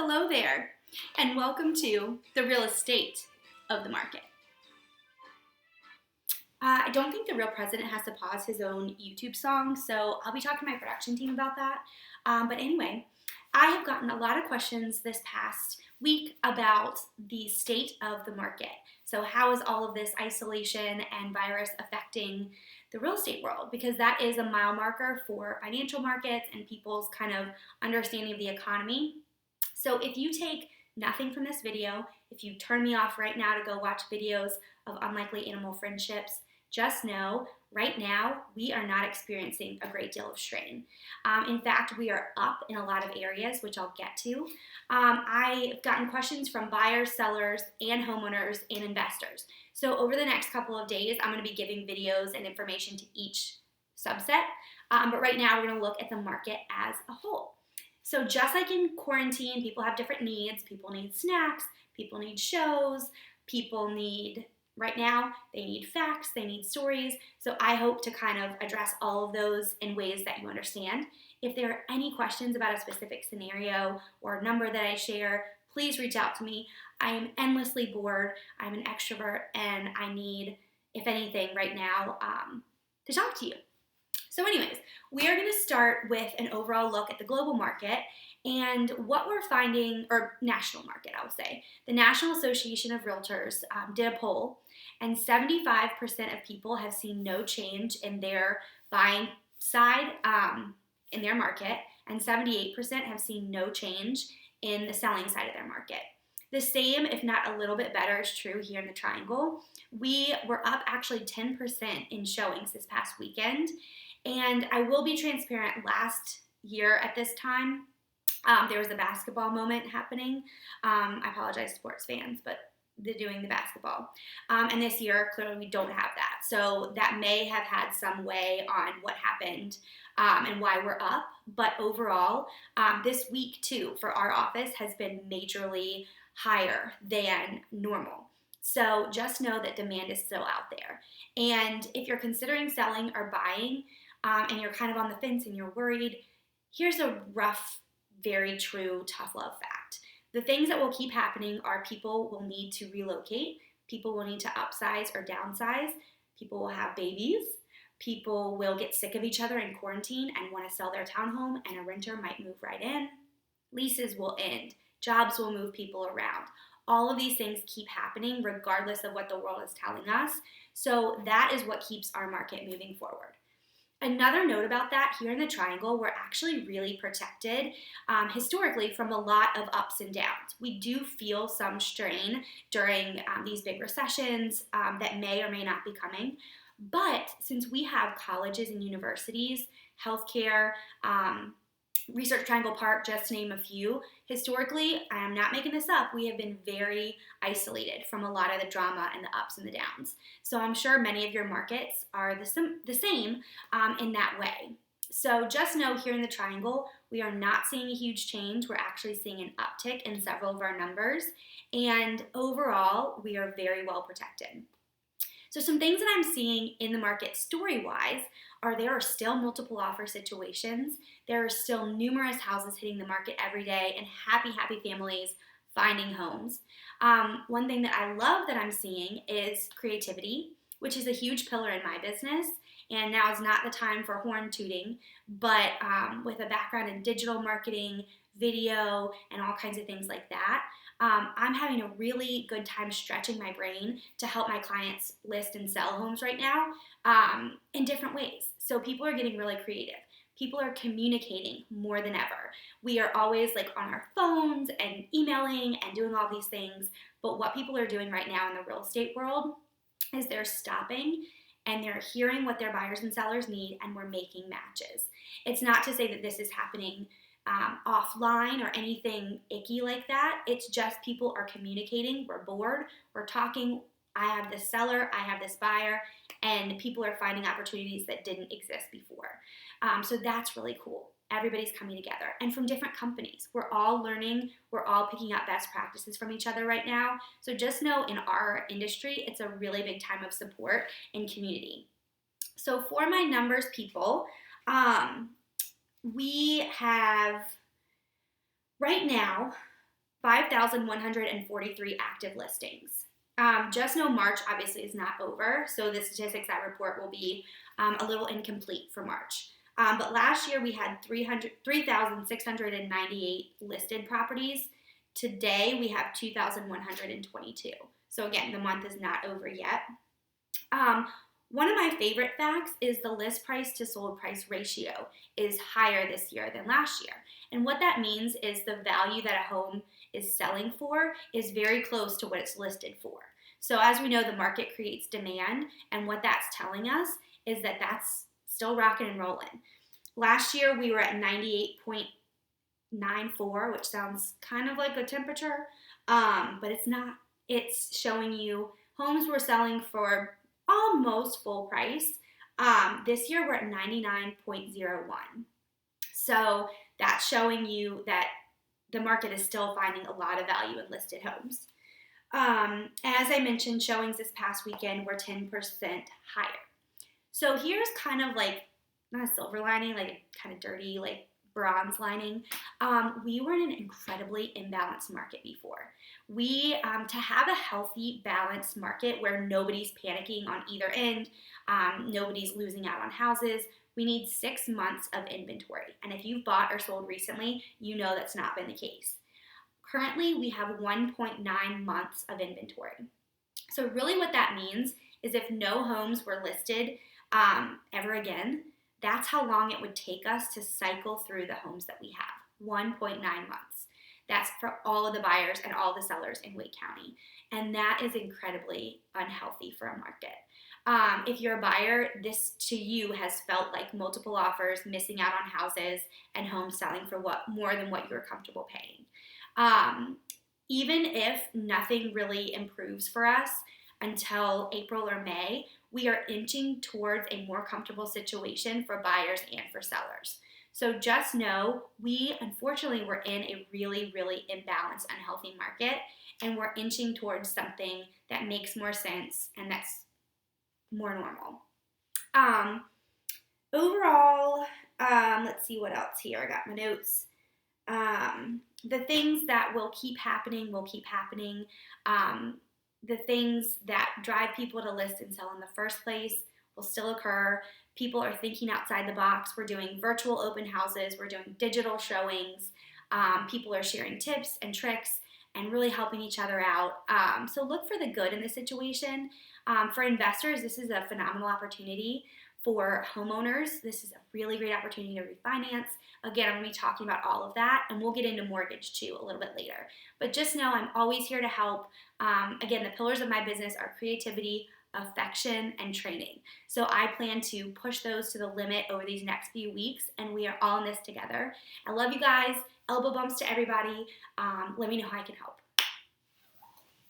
Hello there, and welcome to the real estate of the market. I don't think the real president has to pause his own YouTube song, so I'll be talking to my production team about that. But anyway, I have gotten a lot of questions this past week about the state of the market. So, how is all of this isolation and virus affecting the real estate world? Because that is a mile marker for financial markets and people's kind of understanding of the economy. So if you take nothing from this video, if you turn me off right now to go watch videos of unlikely animal friendships, just know right now we are not experiencing a great deal of strain. In fact, we are up in a lot of areas, which I'll get to. I've gotten questions from buyers, sellers, and homeowners and investors. So over the next couple of days, I'm going to be giving videos and information to each subset. But right now, we're going to look at the market as a whole. So just like in quarantine, people have different needs. People need snacks, people need shows, right now, they need facts, they need stories. So I hope to kind of address all of those in ways that you understand. If there are any questions about a specific scenario or number that I share, please reach out to me. I am endlessly bored. I'm an extrovert, and I need, if anything, right now to talk to you. So anyways, we are going to start with an overall look at the global market and what we're finding, or national market, I would say. The National Association of Realtors did a poll, and 75% of people have seen no change in their buying side in their market, and 78% have seen no change in the selling side of their market. The same, if not a little bit better, is true here in the Triangle. We were up actually 10% in showings this past weekend. And I will be transparent, last year at this time, there was a basketball moment happening. I apologize, sports fans, but they're doing the basketball. And this year, clearly, we don't have that. So that may have had some way on what happened and why we're up. But overall, this week, too, for our office has been majorly higher than normal. So just know that demand is still out there. And if you're considering selling or buying, and you're kind of on the fence and you're worried, here's a rough, very true, tough love fact. The things that will keep happening are people will need to relocate, people will need to upsize or downsize, people will have babies, people will get sick of each other in quarantine and want to sell their townhome, and a renter might move right in, leases will end, jobs will move people around. All of these things keep happening regardless of what the world is telling us. So that is what keeps our market moving forward. Another note about that, here in the Triangle, we're actually really protected historically from a lot of ups and downs. We do feel some strain during these big recessions that may or may not be coming. But since we have colleges and universities, healthcare, Research Triangle Park, just to name a few, historically, I am not making this up, we have been very isolated from a lot of the drama and the ups and the downs. So I'm sure many of your markets are the same in that way. So just know here in the Triangle, we are not seeing a huge change. We're actually seeing an uptick in several of our numbers. And overall, we are very well protected. So some things that I'm seeing in the market story-wise are there are still multiple offer situations. There are still numerous houses hitting the market every day and happy families finding homes. One thing that I love that I'm seeing is creativity, which is a huge pillar in my business. And now is not the time for horn tooting, but with a background in digital marketing, video, and all kinds of things like that, I'm having a really good time stretching my brain to help my clients list and sell homes right now in different ways. So people are getting really creative. People are communicating more than ever. We are always like on our phones and emailing and doing all these things. But what people are doing right now in the real estate world is they're stopping and they're hearing what their buyers and sellers need, and we're making matches. It's not to say that this is happening offline or anything icky like that. It's just people are communicating. We're bored. We're talking. I have this seller. I have this buyer. And people are finding opportunities that didn't exist before. So that's really cool. Everybody's coming together. And from different companies. We're all learning. We're all picking up best practices from each other right now. So just know in our industry, it's a really big time of support and community. So for my numbers people, we have right now 5,143 active listings. Just know March obviously is not over, so the statistics I report will be a little incomplete for March. But last year we had 3,698 listed properties. Today we have 2,122. So again, the month is not over yet. One of my favorite facts is the list price to sold price ratio is higher this year than last year. And what that means is the value that a home is selling for is very close to what it's listed for. So as we know, the market creates demand, and what that's telling us is that that's still rocking and rolling. Last year we were at 98.94, which sounds kind of like a temperature, but it's not. It's showing you homes were selling for almost full price. This year we're at 99.01. So that's showing you that the market is still finding a lot of value in listed homes. As I mentioned, showings this past weekend were 10% higher. So here's kind of like, not a silver lining, like a kind of dirty, like bronze lining. We were in an incredibly imbalanced market before. To have a healthy, balanced market where nobody's panicking on either end, nobody's losing out on houses, we need 6 months of inventory. And if you've bought or sold recently, you know that's not been the case. Currently, we have 1.9 months of inventory. So really what that means is if no homes were listed ever again, that's how long it would take us to cycle through the homes that we have, 1.9 months. That's for all of the buyers and all the sellers in Wake County. And that is incredibly unhealthy for a market. If you're a buyer, this to you has felt like multiple offers, missing out on houses, and homes selling for more than what you're comfortable paying. Even if nothing really improves for us until April or May, we are inching towards a more comfortable situation for buyers and for sellers. So just know unfortunately, we're in a really, really imbalanced, unhealthy market, and we're inching towards something that makes more sense and that's more normal. Overall, let's see what else here. I got my notes. The things that will keep happening will keep happening. The things that drive people to list and sell in the first place will still occur. People are thinking outside the box. We're doing virtual open houses. We're doing digital showings. People are sharing tips and tricks and really helping each other out. So look for the good in the situation. For investors, this is a phenomenal opportunity. For homeowners, this is a really great opportunity to refinance. Again, I'm going to be talking about all of that, and we'll get into mortgage too a little bit later. But just know I'm always here to help. Again, the pillars of my business are creativity, affection, and training. So I plan to push those to the limit over these next few weeks, and we are all in this together. I love you guys. Elbow bumps to everybody. Let me know how I can help.